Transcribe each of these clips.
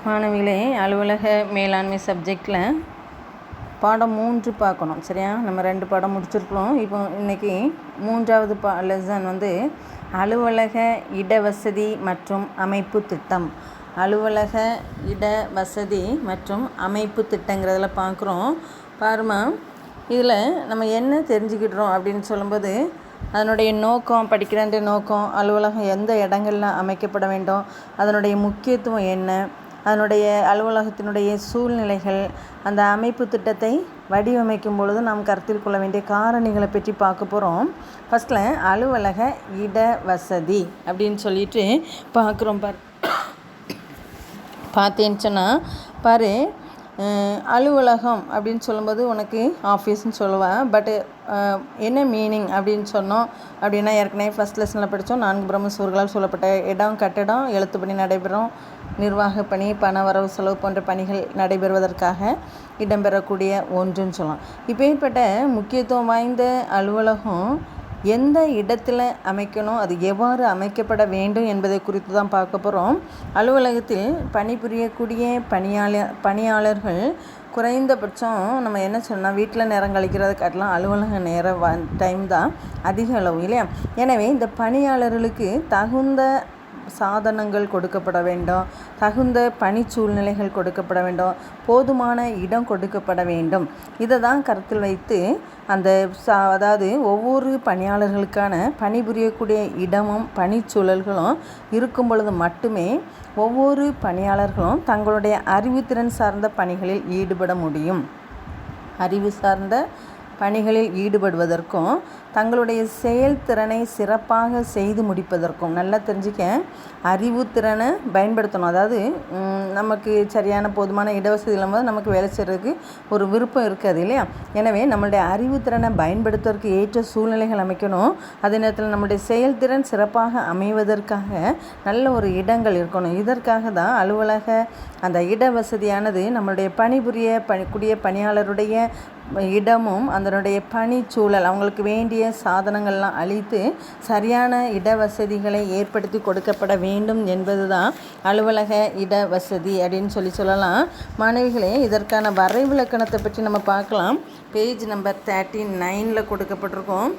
மாணவிகளே, அலுவலக மேலாண்மை சப்ஜெக்டில் பாடம் 3 பார்க்கணும். சரியா? நம்ம 2 பாடம் முடிச்சிருக்கிறோம். இப்போ இன்றைக்கி 3வது லெசன் அலுவலக இட வசதி மற்றும் அமைப்பு திட்டம். அலுவலக இட வசதி மற்றும் அமைப்பு திட்டங்கிறதில் பார்க்குறோம். பாருமா, இதில் நம்ம என்ன தெரிஞ்சுக்கிட்டுறோம் அப்படின்னு சொல்லும்போது, அதனுடைய நோக்கம், படிக்கிற நோக்கம், அலுவலகம் எந்த இடங்களில் அமைக்கப்பட வேண்டும், அதனுடைய முக்கியத்துவம் என்ன, அதனுடைய அலுவலகத்தினுடைய சூழ்நிலைகள், அந்த அமைப்பு திட்டத்தை வடிவமைக்கும் பொழுது நாம் கருத்தில் கொள்ள வேண்டிய காரணிகளை பற்றி பார்க்க போகிறோம். ஃபஸ்ட்டில் அலுவலக இட வசதி அப்படின்னு சொல்லிட்டு பார்க்குறோம். பார்த்தேன்னு சொன்னால் பாரு, அலுவலகம் அப்படின்னு சொல்லும்போது உனக்கு ஆஃபீஸ்ன்னு சொல்லுவேன். பட்டு என்ன மீனிங் அப்படின்னு சொன்னோம் அப்படின்னா, ஏற்கனவே ஃபஸ்ட் லெசனில் படித்தோம். 4 பிரம்ம சுவர்களால் சொல்லப்பட்ட இடம், கட்டடம், எழுத்துப்பணி நடைபெறும், நிர்வாக பணி, பண வரவு செலவு போன்ற பணிகள் நடைபெறுவதற்காக இடம்பெறக்கூடிய ஒன்றுன்னு சொல்லலாம். இப்பேற்பட்ட முக்கியத்துவம் வாய்ந்த அலுவலகம் எந்த இடத்துல அமைக்கணும், அது எவ்வாறு அமைக்கப்பட வேண்டும் என்பதை குறித்து தான் பார்க்க போகிறோம். அலுவலகத்தில் பணிபுரியக்கூடிய பணியாளர்கள் குறைந்தபட்சம் நம்ம என்ன சொன்னால், வீட்டில் நேரம் கழிக்கிறத காட்டலாம் அலுவலக நேரம் டைம் தான் அதிக அளவு இல்லையா? எனவே இந்த பணியாளர்களுக்கு தகுந்த சாதனங்கள் கொடுக்கப்பட வேண்டும், தகுந்த பணி சூழ்நிலைகள் கொடுக்கப்பட வேண்டும், போதுமான இடம் கொடுக்கப்பட வேண்டும். இதை தான் கருத்தில் வைத்து அதாவது ஒவ்வொரு பணியாளர்களுக்கான பணிபுரியக்கூடிய இடமும் பணிச்சூழல்களும் இருக்கும் பொழுது மட்டுமே ஒவ்வொரு பணியாளர்களும் தங்களுடைய அறிவுத்திறன் சார்ந்த பணிகளில் ஈடுபட முடியும். அறிவு சார்ந்த பணிகளில் ஈடுபடுவதற்கும் தங்களுடைய செயல்திறனை சிறப்பாக செய்து முடிப்பதற்கும், நல்லா தெரிஞ்சுக்க, அறிவுத்திறனை பயன்படுத்தணும். அதாவது நமக்கு சரியான போதுமான இடவசதி இல்லாமல் நமக்கு வேலை செய்கிறதுக்கு ஒரு விருப்பம் இருக்காது இல்லையா? எனவே நம்மளுடைய அறிவுத்திறனை பயன்படுத்துவதற்கு ஏற்ற சூழ்நிலைகள் அமைக்கணும். அதே நேரத்தில் நம்மளுடைய செயல்திறன் சிறப்பாக அமைவதற்காக நல்ல ஒரு இடங்கள் இருக்கணும். இதற்காக தான் அலுவலக அந்த இட வசதியானது நம்மளுடைய பணிபுரியக்கூடிய பணியாளருடைய இடமும் அதனுடைய பணிச்சூழல், அவங்களுக்கு வேண்டிய சாதனங்கள்லாம் அளித்து சரியான இட வசதிகளை ஏற்படுத்தி கொடுக்கப்பட வேண்டும் என்பது தான் அலுவலக இட வசதி அப்படின்னு சொல்லலாம். மாணவிகளே, இதற்கான வரைவிலக்கணத்தை பற்றி நம்ம பார்க்கலாம். Page number 39 கொடுக்கப்பட்டிருக்கோம்.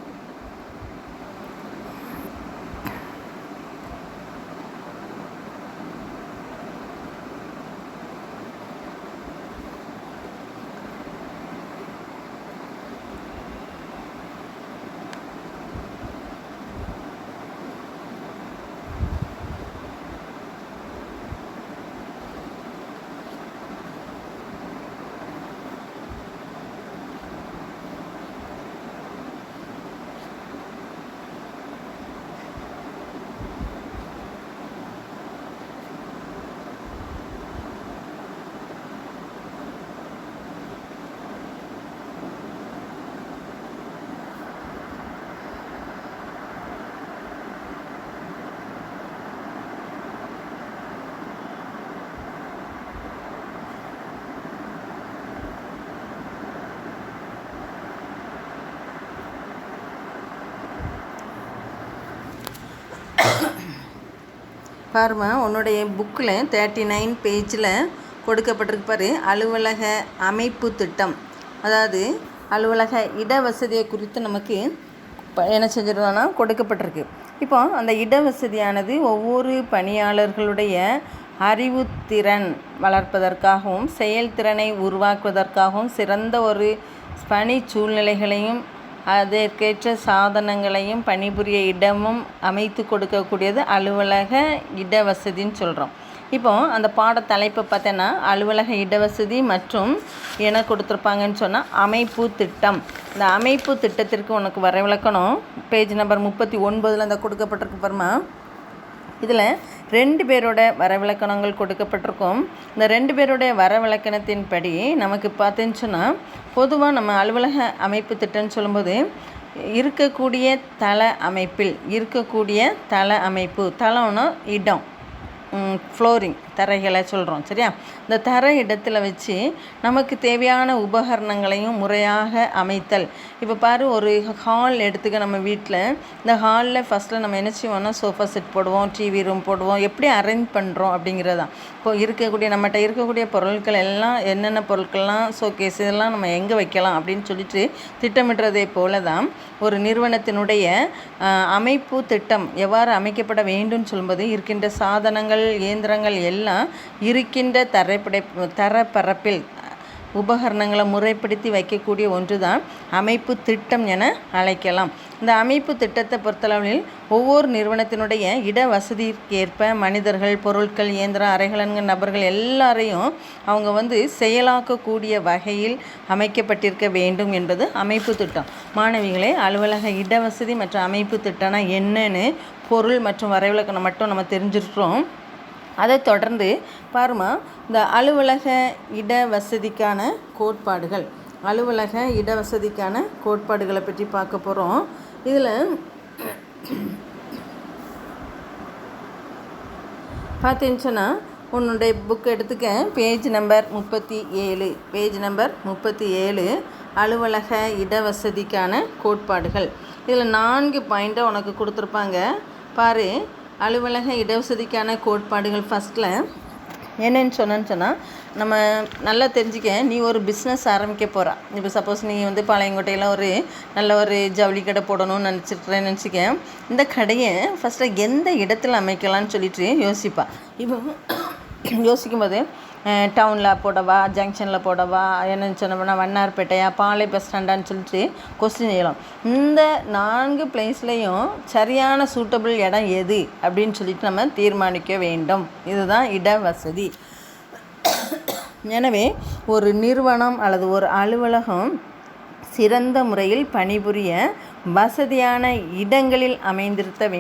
பாருமா, உன்னுடைய புக்கில் 39 பேஜில் கொடுக்கப்பட்டிருக்கு பாரு, அலுவலக அமைப்பு திட்டம். அதாவது அலுவலக இட வசதியை குறித்து நமக்கு என்ன செஞ்சிருந்தோன்னா கொடுக்கப்பட்டிருக்கு. இப்போ அந்த இட வசதியானது ஒவ்வொரு பணியாளர்களுடைய அறிவுத்திறன் வளர்ப்பதற்காகவும் செயல்திறனை உருவாக்குவதற்காகவும் சிறந்த ஒரு பணி சூழ்நிலைகளையும் அதற்கேற்ற சாதனங்களையும் பணிபுரிய இடமும் அமைத்து கொடுக்கக்கூடியது அலுவலக இட வசதின்னு சொல்கிறோம். இப்போ அந்த பாட தலைப்பை பார்த்தேன்னா அலுவலக இடவசதி மற்றும் என கொடுத்துருப்பாங்கன்னு சொன்னால் அமைப்பு திட்டம். இந்த அமைப்பு திட்டத்திற்கு உனக்கு வரைவிலக்கணம் பேஜ் நம்பர் 39 அந்த கொடுக்கப்பட்டிருக்கு பாருமா. இதில் 2 பேரோட வரவிலக்கணங்கள் கொடுக்கப்பட்டிருக்கும். இந்த 2 பேருடைய வரவிலக்கணத்தின்படி நமக்கு பார்த்தேன்னு சொன்னால், பொதுவாக நம்ம அலுவலக அமைப்பு திட்டம்னு சொல்லும்போது இருக்கக்கூடிய தள அமைப்பு, தளம்னா இடம், ஃப்ளோரிங், தரைகளை சொல்கிறோம். சரியா? இந்த தரை இடத்துல வச்சு நமக்கு தேவையான உபகரணங்களையும் முறையாக அமைத்தல். இப்போ பாரு, ஒரு ஹால் எடுத்துக்க. நம்ம வீட்டில் இந்த ஹாலில் ஃபஸ்ட்டில் நம்ம என்ன செய்வோம்னா சோஃபா செட் போடுவோம், டிவி ரூம் போடுவோம். எப்படி அரேஞ்ச் பண்ணுறோம் அப்படிங்கிறது தான். இப்போ நம்மகிட்ட இருக்கக்கூடிய பொருட்கள் எல்லாம் என்னென்ன பொருட்கள்லாம் ஷோகேஸ் இதெல்லாம் நம்ம எங்கே வைக்கலாம் அப்படின்னு சொல்லிட்டு திட்டமிடுறதே போல தான் ஒரு நிறுவனத்தினுடைய அமைப்பு திட்டம் எவ்வாறு அமைக்கப்பட வேண்டும் சொல்லும்போது இருக்கின்ற சாதனங்கள் இயந்திரங்கள் எல்லாம் இருக்கின்ற தரப்பரப்பில் உபகரணங்களை முறைப்படுத்தி வைக்கக்கூடிய ஒன்று தான் அமைப்பு திட்டம் என அழைக்கலாம். இந்த அமைப்பு திட்டத்தை பொறுத்தளவில் ஒவ்வொரு நிறுவனத்தினுடைய இட வசதிக்கு ஏற்ப மனிதர்கள், பொருட்கள், இயந்திரம், அறைகளன்கள், நபர்கள் எல்லாரையும் அவங்க செயலாக்கக்கூடிய வகையில் அமைக்கப்பட்டிருக்க வேண்டும் என்பது அமைப்பு திட்டம். மாணவிகளே, அலுவலக இடவசதி மற்றும் அமைப்பு திட்டம்னா என்னன்னு பொருள் மற்றும் வரைவிலக்கணம் மட்டும் நம்ம தெரிஞ்சிருக்கிறோம். அதை தொடர்ந்து பாருமா, இந்த அலுவலக இடவசதிக்கான கோட்பாடுகள் கோட்பாடுகளை பற்றி பார்க்க போகிறோம். இதில் பார்த்தீங்கன்னா உன்னுடைய புக் எடுத்துக்க, பேஜ் நம்பர் 37 அலுவலக இடவசதிக்கான கோட்பாடுகள். இதில் 4 பாயிண்ட்டை உனக்கு கொடுத்துருப்பாங்க பாரு. அலுவலக இடவசதிக்கான கோட்பாடுகள் ஃபஸ்ட்டில் என்னென்னு சொன்னால் நம்ம நல்லா தெரிஞ்சுக்க. நீ ஒரு பிஸ்னஸ் ஆரம்பிக்க போகிறா. இப்போ சப்போஸ் நீ பாளையங்கோட்டையில் நல்ல ஒரு ஜவுளி கடை போடணும்னு நினச்சிக்க. இந்த கடையை ஃபஸ்ட்டு எந்த இடத்துல அமைக்கலான்னு சொல்லிட்டு யோசிப்பா. இப்போ யோசிக்கும்போது டவுனில் போடவா, ஜங்ஷனில் போடவா, என்னென்னு சொன்னோம்னா வண்ணார்பேட்டையா, பாளை பஸ் ஸ்டாண்டான்னு சொல்லிட்டு கொஸ்டின் செய்யலாம். இந்த 4 பிளேஸ்லேயும் சரியான சூட்டபிள் இடம் எது அப்படின்னு சொல்லிட்டு நம்ம தீர்மானிக்க வேண்டும். இதுதான் இடவசதி. எனவே ஒரு நிறுவனம் அல்லது ஒரு அலுவலகம் சிறந்த முறையில் பணிபுரிய வசதியான இடங்களில் அமைத்திருத்தல்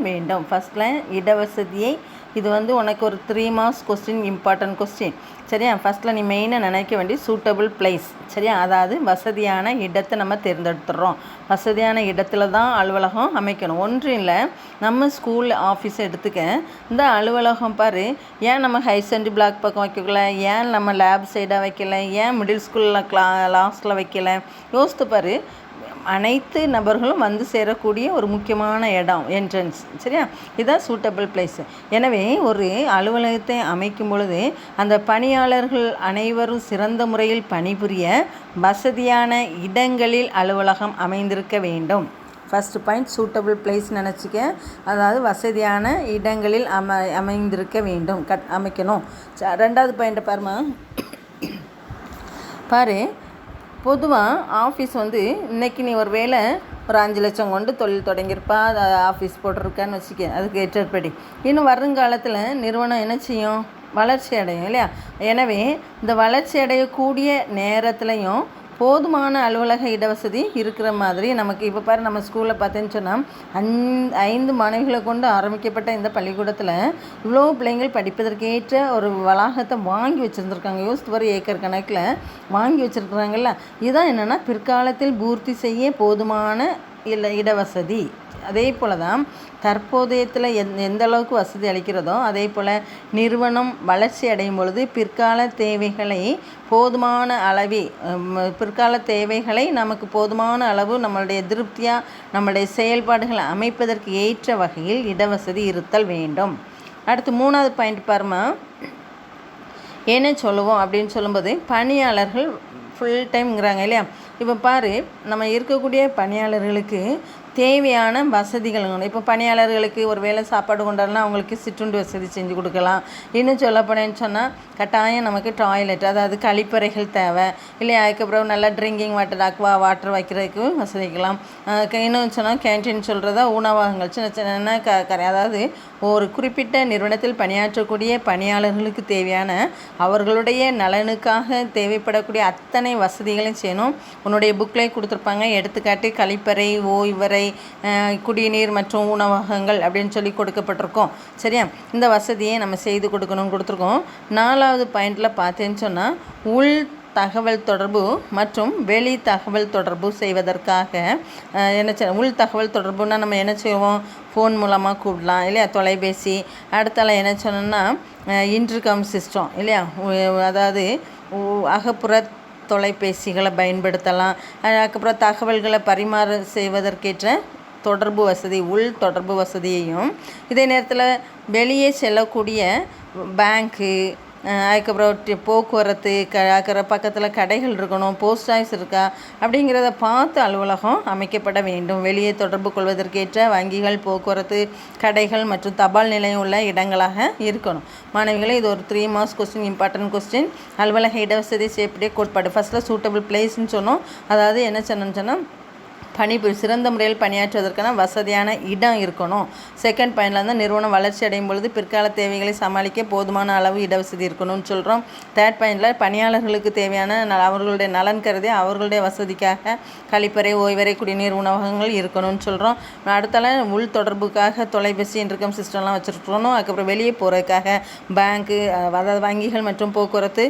வேண்டும். ஃபஸ்ட்டில் இடவசதியை இது உனக்கு ஒரு 3 மார்க்ஸ் கொஸ்டின், இம்பார்ட்டன்ட் கொஸ்டின். சரியா? ஃபஸ்ட்டில் நீ மெயினாக நினைக்க வேண்டிய சூட்டபிள் பிளேஸ். சரியா? அதாவது வசதியான இடத்தை நம்ம தேர்ந்தெடுத்துடுறோம். வசதியான இடத்துல தான் அலுவலகம் அமைக்கணும். ஒன்றும் இல்லை, நம்ம ஸ்கூல் ஆஃபீஸ் எடுத்துக்க. இந்த அலுவலகம் பாரு, ஏன் நம்ம ஹை செகண்டரி பிளாக் பக்கம் வைக்கல, ஏன் நம்ம லேப் சைடாக வைக்கல, ஏன் மிடில் ஸ்கூலில் லாஸ்ட்டில் வைக்கல, யோசித்து பாரு. அனைத்து நபர்களும் சேரக்கூடிய ஒரு முக்கியமான இடம் என்ட்ரன்ஸ். சரியா? இதுதான் சூட்டபிள் பிளேஸ். எனவே ஒரு அலுவலகத்தை அமைக்கும் பொழுது அந்த பணியாளர்கள் அனைவரும் சிறந்த முறையில் பணிபுரிய வசதியான இடங்களில் அலுவலகம் அமைந்திருக்க வேண்டும். ஃபஸ்ட்டு பாயிண்ட் சூட்டபிள் பிளேஸ் நினச்சிக்க. அதாவது வசதியான இடங்களில் அமைந்திருக்க வேண்டும், அமைக்கணும். 2வது பாயிண்ட்டை பாரு. பொதுவாக ஆஃபீஸ் இன்றைக்கி நீ ஒரு வேளை ஒரு 5 லட்சம் கொண்டு தொழில் தொடங்கியிருப்பா, ஆஃபீஸ் போட்டிருக்கான்னு வச்சுக்க. அதுக்கு ஏற்றபடி இன்னும் வருங்காலத்தில் நிறுவனம் என்ன செய்யும்? வளர்ச்சி அடையும் இல்லையா? எனவே இந்த வளர்ச்சி அடையக்கூடிய நேரத்துலையும் போதுமான அலுவலக இடவசதி இருக்கிற மாதிரி நமக்கு. இப்போ பாரு, நம்ம ஸ்கூலில் பார்த்தேன்னு சொன்னால் 5 மாணவிகளை கொண்டு ஆரம்பிக்கப்பட்ட இந்த பள்ளிக்கூடத்தில் இவ்வளோ பிள்ளைங்கள் படிப்பதற்கேற்ற ஒரு வளாகத்தை வாங்கி வச்சுருந்துருக்காங்க. யோசித்து பாரு, ஏக்கர் கணக்கில் வாங்கி வச்சுருக்குறாங்கல்ல. இதுதான் என்னென்னா பிற்காலத்தில் பூர்த்தி செய்ய போதுமான இடவசதி. அதே போல் தான் தற்போதையத்தில் எந்த அளவுக்கு வசதி அளிக்கிறதோ அதே போல் நிறுவனம் வளர்ச்சி அடையும் பொழுது பிற்கால தேவைகளை நமக்கு போதுமான அளவு நம்மளுடைய திருப்தியாக நம்மளுடைய செயல்பாடுகளை அமைப்பதற்கு ஏற்ற வகையில் இடவசதி இருத்தல் வேண்டும். அடுத்து 3வது பாயிண்ட் பாருமா, என்ன சொல்லுவோம் அப்படின்னு சொல்லும்போது பணியாளர்கள் ஃபுல் டைம்ங்கிறாங்க இல்லையா? இப்போ பாரு, நம்ம இருக்கக்கூடிய பணியாளர்களுக்கு தேவையான வசதிகள். இப்போ பணியாளர்களுக்கு ஒரு வேளை சாப்பாடு கொண்டாடலாம், அவங்களுக்கு சிற்றுண்டி வசதி செஞ்சு கொடுக்கலாம். இன்னும் சொல்லப்போனேன்னு சொன்னால் கட்டாயம் நமக்கு டாய்லெட், அதாவது கழிப்பறைகள் தேவை இல்லையா? அதுக்கப்புறம் நல்லா ட்ரிங்கிங் வாட்டர், அக்வா வாட்டர் வைக்கிறதுக்கு வசதிக்கலாம். இன்னும் சொன்னால் கேன்டீன் சொல்கிறதா உணவகங்கள், சின்ன சின்ன அதாவது ஒரு குறிப்பிட்ட நிறுவனத்தில் பணியாற்றக்கூடிய பணியாளர்களுக்கு தேவையான அவர்களுடைய நலனுக்காக தேவைப்படக்கூடிய அத்தனை வசதிகளையும் செய்யணும். உன்னுடைய புக்லேயே கொடுத்துருப்பாங்க. எடுத்துக்காட்டு கழிப்பறை, ஓய்வறை, குடிநீர் மற்றும் உணவகங்கள் அப்படின்னு சொல்லி கொடுக்கப்பட்டிருக்கோம். சரியா? இந்த வசதியை நம்ம செய்து கொடுத்துருக்கோம். 4வது பாயிண்டில் பார்த்தேன்னு சொன்னால் தகவல் தொடர்பு மற்றும் வெளி தகவல் தொடர்பு செய்வதற்காக உள் தகவல் தொடர்புன்னா நம்ம என்ன செய்வோம், ஃபோன் மூலமாக கூப்பிடலாம் இல்லையா, தொலைபேசி. அடுத்தால என்ன சொன்னோம்னா இன்டர்கம் சிஸ்டம் இல்லையா, அதாவது அகப்புற தொலைபேசிகளை பயன்படுத்தலாம். அதுக்கப்புறம் தகவல்களை பரிமாற செய்வதற்கேற்ற தொடர்பு வசதி, உள் தொடர்பு வசதியையும், இதே நேரத்தில் வெளியே செல்லக்கூடிய பேங்க்கு, அதுக்கப்புறம் போக்குவரத்து, அதுக்கப்புறம் பக்கத்தில் கடைகள் இருக்கணும், போஸ்ட் ஆஃபீஸ் இருக்கா அப்படிங்கிறத பார்த்து அலுவலகம் அமைக்கப்பட வேண்டும். வெளியே தொடர்பு கொள்வதற்கேற்ற வங்கிகள், போக்குவரத்து, கடைகள் மற்றும் தபால் நிலையம் உள்ள இடங்களாக இருக்கணும். மாணவிகளே, இது ஒரு 3 மார்க்ஸ் கொஸ்டின், இம்பார்ட்டன்ட் கொஸ்டின். அலுவலக இடவசதி செய்யப்படிய கோட்பாடு. ஃபஸ்ட்டில் சூட்டபிள் பிளேஸ்ன்னு சொன்னோம். அதாவது என்ன சொன்னோம்னு சிறந்த முறையில் பணியாற்றுவதற்கான வசதியான இடம் இருக்கணும். செகண்ட் பாயிண்டில் வந்து நிறுவனம் வளர்ச்சி அடையும் பொழுது பிற்கால தேவைகளை சமாளிக்க போதுமான அளவு இடவசதி இருக்கணும்னு சொல்கிறோம். தேர்ட் பாயிண்டில் பணியாளர்களுக்கு தேவையான அவர்களுடைய நலன் கருதி அவர்களுடைய வசதிக்காக கழிப்பறை, ஓய்வறை, குடிநீர், உணவகங்கள் இருக்கணும்னு சொல்கிறோம். அடுத்தால உள் தொடர்புக்காக தொலைபேசி, இன்டர்கம் சிஸ்டம்லாம் வச்சுருக்கணும். அதுக்கப்புறம் வெளியே போகிறதுக்காக பேங்க்கு, அதாவது வங்கிகள் மற்றும் போக்குவரத்து,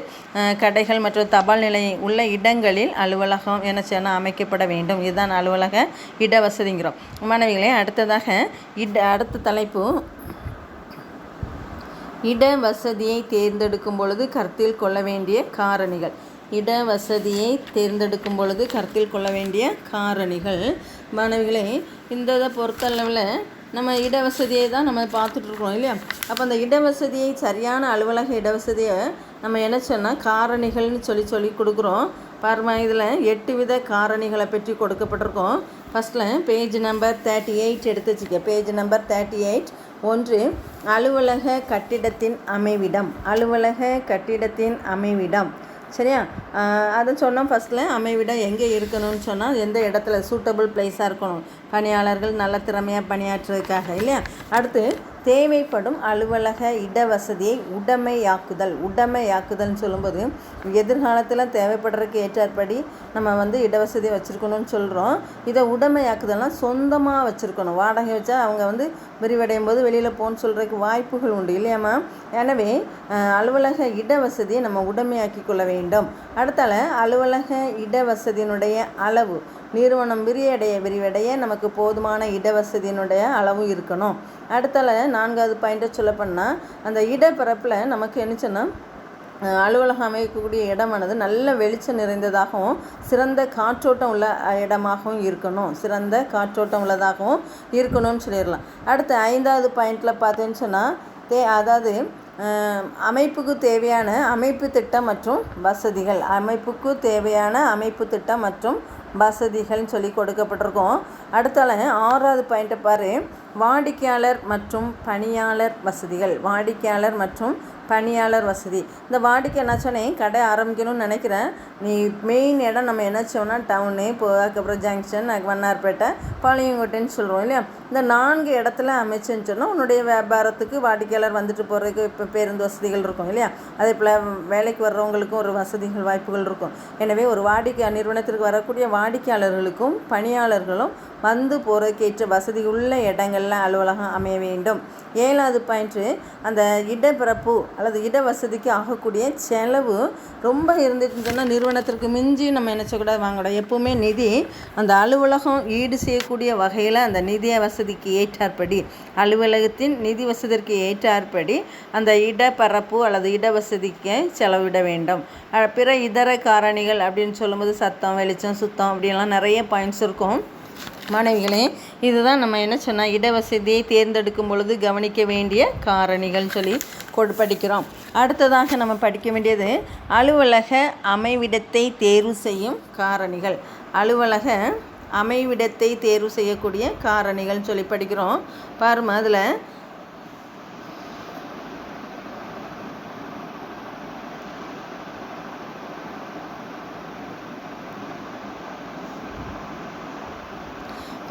கடைகள் மற்றும் தபால் நிலையம் உள்ள இடங்களில் அலுவலகம் என்ன செய்யணும், அமைக்கப்பட வேண்டும். இதுதான் அலுவலக இடவசதிங்கிறோம். மாணவிகளே, அடுத்ததாக அடுத்த தலைப்பு இடவசதியை தேர்ந்தெடுக்கும் பொழுது கருத்தில் கொள்ள வேண்டிய காரணிகள். இடவசதியை தேர்ந்தெடுக்கும் பொழுது கருத்தில் கொள்ள வேண்டிய காரணிகள். மாணவிகளே, இந்த பொறுத்தளவில் நம்ம இடவசதியை தான் நம்ம பார்த்துட்ருக்கோம் இல்லையா. அப்போ அந்த இடவசதியை, சரியான அலுவலக இடவசதியை நம்ம என்ன சொன்னால் காரணிகள்னு சொல்லி கொடுக்குறோம். பாருமா, இதில் 8 வித காரணிகளை பற்றி கொடுக்கப்பட்டிருக்கோம். ஃபஸ்ட்டில் பேஜ் நம்பர் 38 எடுத்து வச்சுக்க. Page number 38. 1, அலுவலக கட்டிடத்தின் அமைவிடம். அலுவலக கட்டிடத்தின் அமைவிடம், சரியா? அதை சொன்னோம். ஃபஸ்ட்டில் அமைவிடம் எங்கே இருக்கணும்னு சொன்னால் எந்த இடத்துல சூட்டபிள் பிளேஸாக இருக்கணும், பணியாளர்கள் நல்ல திறமையாக பணியாற்றுறதுக்காக இல்லையா. அடுத்து தேவைப்படும் அலுவலக இடவசதியை உடைமையாக்குதல்னு சொல்லும்போது எதிர்காலத்தில் தேவைப்படுறதுக்கு ஏற்றாற்படி நம்ம வந்து இடவசதியை வச்சுருக்கணும்னு சொல்கிறோம். இதை உடைமையாக்குதல்னால் சொந்தமாக வச்சுருக்கணும். வாடகை வச்சா அவங்க வந்து விரிவடையும் போது வெளியில் போகணுன்னு சொல்கிறதுக்கு வாய்ப்புகள் உண்டு இல்லையாம்மா. எனவே அலுவலக இடவசதியை நம்ம உடைமையாக்கி கொள்ள வேண்டும். அடுத்தால அலுவலக இடவசதியினுடைய அளவு, நிறுவனம் விரிவடைய நமக்கு போதுமான இடவசதியினுடைய அளவும் இருக்கணும். அடுத்தால 4வது பாயிண்ட்டை சொல்ல பண்ணால் அந்த இடப்பரப்பில் நமக்கு என்னச்சுன்னா அலுவலகம் அமைக்கக்கூடிய இடமானது நல்ல வெளிச்சம் நிறைந்ததாகவும் சிறந்த காற்றோட்டம் உள்ள இடமாகவும் இருக்கணும். சிறந்த காற்றோட்டம் உள்ளதாகவும் இருக்கணும்னு சொல்லிடலாம். அடுத்து 5வது பாயிண்டில் பார்த்தேன்னு சொன்னால் அதாவது அமைப்புக்கு தேவையான அமைப்பு திட்டம் மற்றும் வசதிகள். அமைப்புக்கு தேவையான அமைப்பு திட்டம் மற்றும் வசதிகள்னு சொல்லி கொடுக்கப்பட்டிருக்கோம். அடுத்தால 6வது பாயிண்ட்டை பாரு, வாடிக்கையாளர் மற்றும் பணியாளர் வசதிகள். வாடிக்கையாளர் மற்றும் பணியாளர் வசதி. இந்த வாடிக்கை நான் சொன்னேன், கடை ஆரம்பிக்கணும்னு நினைக்கிறேன். நீ மெயின் இடம் நம்ம என்ன செய்வோம்னா டவுனு, அதுக்கப்புறம் ஜங்ஷன், வண்ணார்பேட்டை, பாளையங்கோட்டைன்னு சொல்கிறோம் இல்லையா. இந்த 4 இடத்துல அமைச்சுன்னு சொன்னால் உன்னுடைய வியாபாரத்துக்கு வாடிக்கையாளர் வந்துட்டு போகிறதுக்கு இப்போ பேருந்து வசதிகள் இருக்கும் இல்லையா. அதே போல் வேலைக்கு வர்றவங்களுக்கும் ஒரு வசதிகள், வாய்ப்புகள் இருக்கும். எனவே ஒரு நிறுவனத்திற்கு வரக்கூடிய வாடிக்கையாளர்களுக்கும் பணியாளர்களும் வந்து போகிறதுக்கு ஏற்ற வசதி உள்ள இடங்களில் அலுவலகம் அமைய வேண்டும். 7வது பாயிண்ட்டு, அந்த இடப்பரப்பு அல்லது இட வசதிக்கு ஆகக்கூடிய செலவு ரொம்ப இருந்துச்சுன்னு சொன்னால் நிறுவனத்திற்கு மிஞ்சி நம்ம என்ன செய்யக்கூடாது, வாங்கக்கூடாது. எப்போவுமே நிதி அந்த அலுவலகம் ஈடு செய்யக்கூடிய வகையில் அந்த நிதி வசதிக்கு ஏற்றாற்படி, அலுவலகத்தின் நிதி வசதிக்கு ஏற்றாற்படி அந்த இடப்பரப்பு அல்லது இடவசதிக்கு செலவிட வேண்டும். பிற இதர காரணிகள் அப்படின்னு சொல்லும்போது சத்தம், வெளிச்சம், சுத்தம் அப்படின்லாம் நிறைய பாயிண்ட்ஸ் இருக்கும். மாணவிகளே, இதுதான் நம்ம என்ன சொன்னால் இடவசதியை தேர்ந்தெடுக்கும் பொழுது கவனிக்க வேண்டிய காரணிகள் சொல்லி படிக்கிறோம். அடுத்ததாக நம்ம படிக்க வேண்டியது அலுவலக அமைவிடத்தை தேர்வு செய்யும் காரணிகள். அலுவலக அமைவிடத்தை தேர்வு செய்யக்கூடிய காரணிகள் சொல்லி படிக்கிறோம். பாருமா, அதில்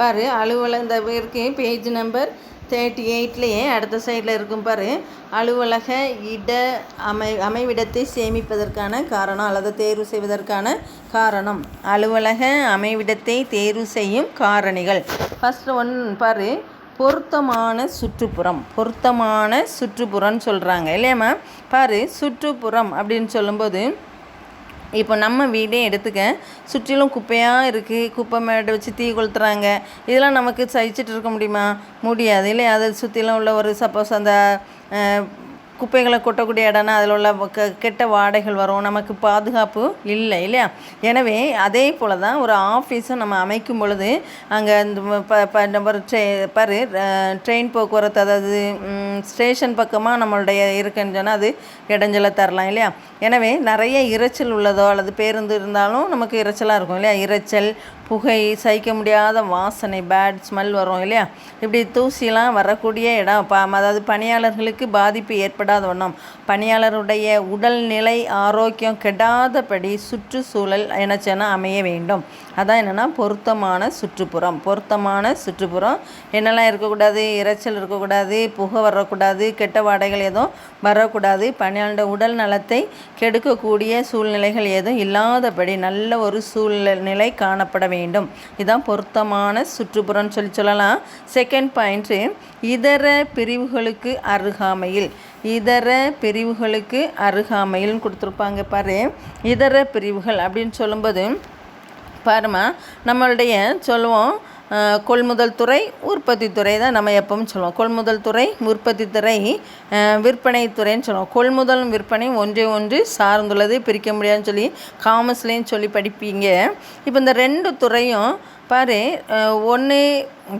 பாரு, அலுவலக இந்த பேருக்கு பேஜ் நம்பர் 38லேயே அடுத்த சைடில் இருக்கும் பாரு, அலுவலக அமைவிடத்தை சேமிப்பதற்கான காரணம் அல்லது தேர்வு செய்வதற்கான காரணம். அலுவலக அமைவிடத்தை தேர்வு செய்யும் காரணிகள். ஃபஸ்ட்டு பாரு, பொருத்தமான சுற்றுப்புறம். பொருத்தமான சுற்றுப்புறம்னு சொல்கிறாங்க இல்லையாம்மா. பாரு, சுற்றுப்புறம் அப்படின்னு சொல்லும்போது இப்போ நம்ம வீடே எடுத்துக்க, சுற்றிலும் குப்பையாக இருக்குது, குப்பை மேடு வச்சு தீ கொளுத்துறாங்க. இதெல்லாம் நமக்கு சகிச்சிட்டு இருக்க முடியுமா? முடியாது இல்லையா? அதை சுற்றிலும் உள்ள ஒரு சப்போஸ் அந்த குப்பைகளை கொட்டக்கூடிய இடம்னா அதில் உள்ள கெட்ட வாடைகள் வரும், நமக்கு பாதுகாப்பு இல்லை இல்லையா? எனவே அதே போல் தான் ஒரு ஆஃபீஸும் நம்ம அமைக்கும் பொழுது அங்கே இந்த ட்ரெயின் போக்குவரத்து, அதாவது ஸ்டேஷன் பக்கமாக நம்மளுடைய இருக்குன்னு சொன்னால் அது இடைஞ்சலை தரலாம் இல்லையா? எனவே நிறைய இரைச்சல் உள்ளதோ அல்லது பேருந்து இருந்தாலும் நமக்கு இரைச்சலாக இருக்கும் இல்லையா? இரைச்சல், புகை, சகிக்க முடியாத வாசனை, பேட் ஸ்மெல் வரும் இல்லையா? இப்படி தூசிலாம் வரக்கூடிய இடம். அதாவது பணியாளர்களுக்கு பாதிப்பு ஏற்படாத வண்ணம், பணியாளருடைய உடல்நிலை ஆரோக்கியம் கெடாதபடி சுற்றுச்சூழல் என்னச்சுன்னா அமைய வேண்டும். அதான் என்னென்னா பொருத்தமான சுற்றுப்புறம். பொருத்தமான சுற்றுப்புறம் என்னெல்லாம் இருக்கக்கூடாது? இரைச்சல் இருக்கக்கூடாது, புகை வரக்கூடாது, கெட்ட வாடைகள் எதுவும் வரக்கூடாது, பணியாளருடைய உடல் நலத்தை கெடுக்கக்கூடிய சூழ்நிலைகள் எதுவும் இல்லாதபடி நல்ல ஒரு சூழ்நிலை காணப்பட வேண்டும். இதுதான் பொருத்தமான சுற்றுப்புறம்னு சொல்லலாம். செகண்ட் பாயிண்ட்டு, இதர பிரிவுகளுக்கு அருகாமையில். இதர பிரிவுகளுக்கு அருகாமையில்னு கொடுத்துருப்பாங்க பாரு. இதர பிரிவுகள் அப்படின்னு சொல்லும்போது பாருமா, நம்மளுடைய சொல்லுவோம் கொள்முதல் துறை, உற்பத்தி துறை தான் நம்ம எப்பவும் சொல்லுவோம். கொள்முதல் துறை, உற்பத்தி துறை, விற்பனை துறைன்னு சொல்லுவோம். கொள்முதலும் விற்பனையும் ஒன்றே ஒன்று சார்ந்துள்ளது, பிரிக்க முடியாதுன்னு சொல்லி காமர்ஸ்லேயும் சொல்லி படிப்பீங்க. இப்போ இந்த 2 துறையும் பாரு, ஒன்று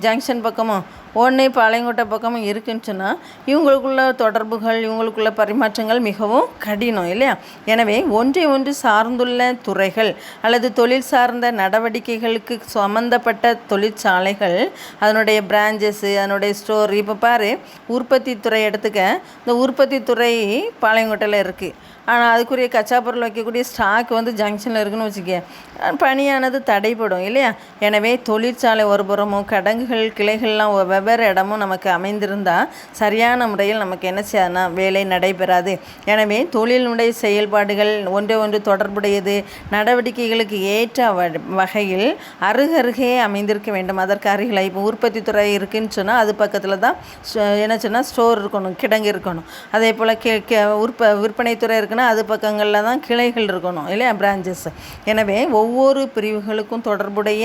ஜங்ஷன் பக்கமும் ஒன்று பாளையங்கோட்டை பக்கமும் இருக்குன்னு சொன்னால் இவங்களுக்குள்ள தொடர்புகள், இவங்களுக்குள்ள பரிமாற்றங்கள் மிகவும் கடினம் இல்லையா? எனவே ஒன்றை ஒன்று சார்ந்துள்ள துறைகள் அல்லது தொழில் சார்ந்த நடவடிக்கைகளுக்கு சம்மந்தப்பட்ட தொழிற்சாலைகள், அதனுடைய பிரான்ச்சஸ்ஸு, அதனுடைய ஸ்டோர். இப்போ பாரு, உற்பத்தி துறை எடுத்துக்க. இந்த உற்பத்தி துறை பாளையங்கோட்டையில் இருக்குது, ஆனால் அதுக்குரிய கச்சா பொருள் வைக்கக்கூடிய ஸ்டாக் ஜங்ஷனில் இருக்குன்னு வச்சுக்க, பணியானது தடைப்படும் இல்லையா? எனவே தொழிற்சாலை ஒரு புறமும் கடங்குகள் கிளைகள்லாம் வெவ்வேறு இடமும் நமக்கு அமைந்திருந்தால் சரியான முறையில் நமக்கு என்ன செய்யணும்னா வேலை நடைபெறாது. எனவே தொழிலுடைய செயல்பாடுகள் ஒன்றை ஒன்று தொடர்புடையது, நடவடிக்கைகளுக்கு ஏற்ற வகையில் அருகருகே அமைந்திருக்க வேண்டும். அதற்கு அருகில் இப்போ உற்பத்தி துறை இருக்குதுன்னு சொன்னால் அது பக்கத்தில் தான் என்ன சொன்னால் ஸ்டோர் இருக்கணும், கிடங்கு இருக்கணும். அதே போல் விற்பனை துறை இருக்குன்னா அது பக்கங்களில் தான் கிளைகள் இருக்கணும் இல்லையா? பிரான்ச்சஸ். எனவே ஒவ்வொரு பிரிவுகளுக்கும் தொடர்புடைய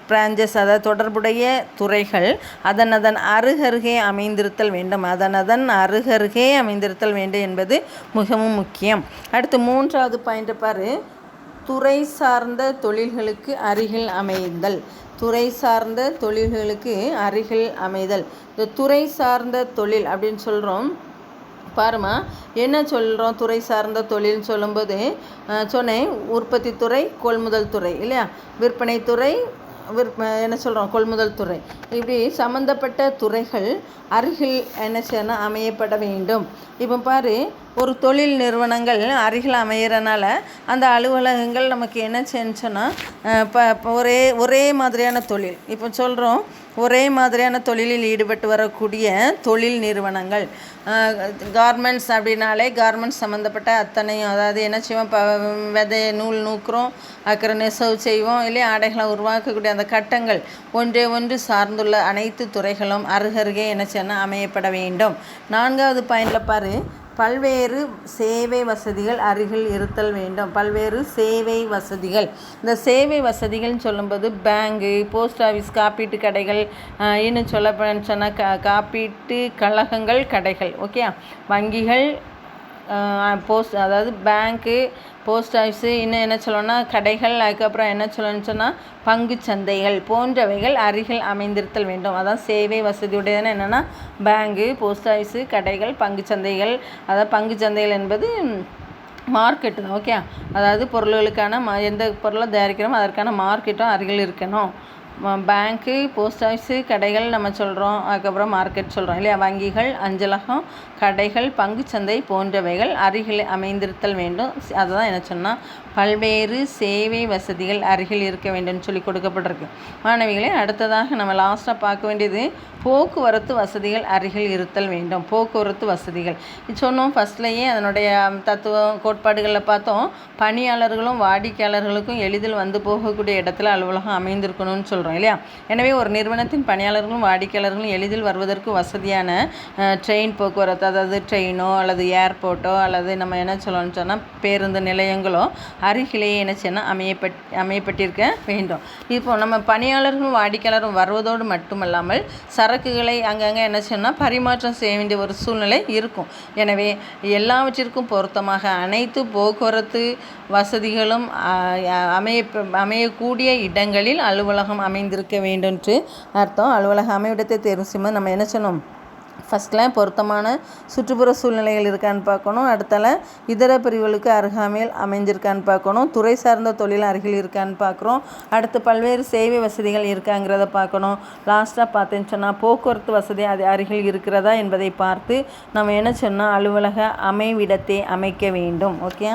பிரான்ச்சஸ், அதாவது தொடர்புடைய துறைகள் அதன் அருகருகே அமைந்திருத்தல் வேண்டும். அதன் அருகருகே அமைந்திருத்தல் வேண்டும் என்பது மிகவும் முக்கியம். அடுத்து 3வது பாயிண்ட் பாரு, துறை சார்ந்த தொழில்களுக்கு அருகில் அமைதல். துறை சார்ந்த தொழில்களுக்கு அருகில் அமைதல். இந்த துறை சார்ந்த தொழில் அப்படின்னு சொல்கிறோம் பாருமா, என்ன சொல்கிறோம்? துறை சார்ந்த தொழில்னு சொல்லும்போது சொன்னேன், உற்பத்தி துறை, கொள்முதல் துறை இல்லையா? விற்பனை துறை, என்ன சொல்கிறோம்? கொள்முதல் துறை. இப்படி சம்மந்தப்பட்ட துறைகள் அருகில் என்ன செய்யணும்? அமையப்பட வேண்டும். இப்போ பாரு, ஒரு தொழில் நிறுவனங்கள் அருகில் அமைகிறனால அந்த அலுவலகங்கள் நமக்கு என்ன செஞ்சோன்னா ஒரே மாதிரியான தொழில். இப்போ சொல்கிறோம், ஒரே மாதிரியான தொழிலில் ஈடுபட்டு வரக்கூடிய தொழில் நிறுவனங்கள். கார்மெண்ட்ஸ் அப்படின்னாலே கார்மெண்ட்ஸ் சம்மந்தப்பட்ட அத்தனையும், அதாவது என்ன செய்வோம்? விதை நூல் நூக்குறோம், அக்கறை நெசவு செய்வோம் இல்லையா? ஆடைகளை உருவாக்கக்கூடிய அந்த கட்டங்கள் ஒன்றே ஒன்று சார்ந்துள்ள அனைத்து துறைகளும் அருகருகே என்ன செய்யணும்? அமையப்பட வேண்டும். 4வது பாயிண்டில் பாரு, பல்வேறு சேவை வசதிகள் அருகில் இருத்தல் வேண்டும். பல்வேறு சேவை வசதிகள். இந்த சேவை வசதிகள்னு சொல்லும்போது பேங்கு, போஸ்ட் ஆஃபீஸ், காப்பீட்டு கடைகள், இன்னும் சொல்லப்போன்னு சொன்னால் காப்பீட்டு கழகங்கள், கடைகள், ஓகே, வங்கிகள், அதாவது பேங்க்கு, போஸ்ட் ஆஃபீஸு, இன்னும் என்ன சொல்லணும்னா கடைகள், அதுக்கப்புறம் என்ன சொல்லணும்னு சொன்னால் பங்கு சந்தைகள் போன்றவைகள் அருகில் அமைந்திருத்தல் வேண்டும். அதான் சேவை வசதியுடையதுன்னு என்னென்னா பேங்கு, போஸ்ட் ஆஃபீஸு, கடைகள், பங்கு சந்தைகள். அதாவது பங்கு சந்தைகள் என்பது மார்க்கெட்டு தான், ஓகே. அதாவது பொருள்களுக்கான எந்த பொருளை தயாரிக்கிறோமோ அதற்கான மார்க்கெட்டும் அருகில் இருக்கணும். பேங்க்கு, போஸ்ட் ஆஃபீஸு, கடைகள் நம்ம சொல்கிறோம், அதுக்கப்புறம் மார்க்கெட் சொல்கிறோம் இல்லையா? வங்கிகள், அஞ்சலகம், கடைகள், பங்குச்சந்தை போன்றவைகள் அருகில் அமைந்திருத்தல் வேண்டும். அதுதான் என்ன சொன்னால் பல்வேறு சேவை வசதிகள் அருகில் இருக்க வேண்டும்னு சொல்லி கொடுக்கப்பட்டிருக்கு. மாணவிகளே, அடுத்ததாக நம்ம லாஸ்ட்டாக பார்க்க வேண்டியது போக்குவரத்து வசதிகள் அருகில் இருத்தல் வேண்டும். போக்குவரத்து வசதிகள் சொன்னோம் ஃபஸ்ட்லேயே, அதனுடைய தத்துவம் கோட்பாடுகளில் பார்த்தோம். பணியாளர்களும் வாடிக்கையாளர்களுக்கும் எளிதில் வந்து போகக்கூடிய இடத்துல அலுவலகம் அமைந்திருக்கணும்னு சொல்கிறோம். சொல்கிறோம் இல்லையா. எனவே ஒரு நிறுவனத்தின் பணியாளர்களும் வாடிக்கையாளர்களும் எளிதில் வருவதற்கு வசதியான ட்ரெயின் போக்குவரத்து, அதாவது ட்ரெயினோ அல்லது ஏர்போர்ட்டோ அல்லது நம்ம என்ன சொல்லணும்னு சொன்னால் பேருந்து நிலையங்களோ அருகிலேயே என்ன செய்யணும் அமையப்பட்டிருக்க வேண்டும். இப்போ நம்ம பணியாளர்களும் வாடிக்கையாளரும் வருவதோடு மட்டுமல்லாமல் சரக்குகளை அங்கங்கே என்ன செய்யணும்னா பரிமாற்றம் செய்ய வேண்டிய ஒரு சூழ்நிலை இருக்கும். எனவே எல்லாவற்றிற்கும் பொருத்தமாக அனைத்து போக்குவரத்து வசதிகளும் அமையக்கூடிய இடங்களில் அலுவலகம் அமைந்திருக்க வேண்டும் என்று அர்த்தம். அலுவலக அமைவிடத்தை தேர்வு செய்யும்போது நம்ம என்ன செய்யணும், ஃபஸ்ட்டில் பொருத்தமான சுற்றுப்புற சூழ்நிலைகள் இருக்கான்னு பார்க்கணும். அடுத்தால இதர பிரிவுகளுக்கு அருகாமையில் அமைஞ்சிருக்கான்னு பார்க்கணும். துறை சார்ந்த தொழில் அருகில் இருக்கான்னு பார்க்குறோம். அடுத்து பல்வேறு சேவை வசதிகள் இருக்காங்கிறத பார்க்கணும். லாஸ்ட்டாக பார்த்தேன்னு சொன்னால் போக்குவரத்து வசதி அது அருகில் இருக்கிறதா என்பதை பார்த்து நம்ம என்ன சொன்னால் அலுவலக அமைவிடத்தை அமைக்க வேண்டும். ஓகே.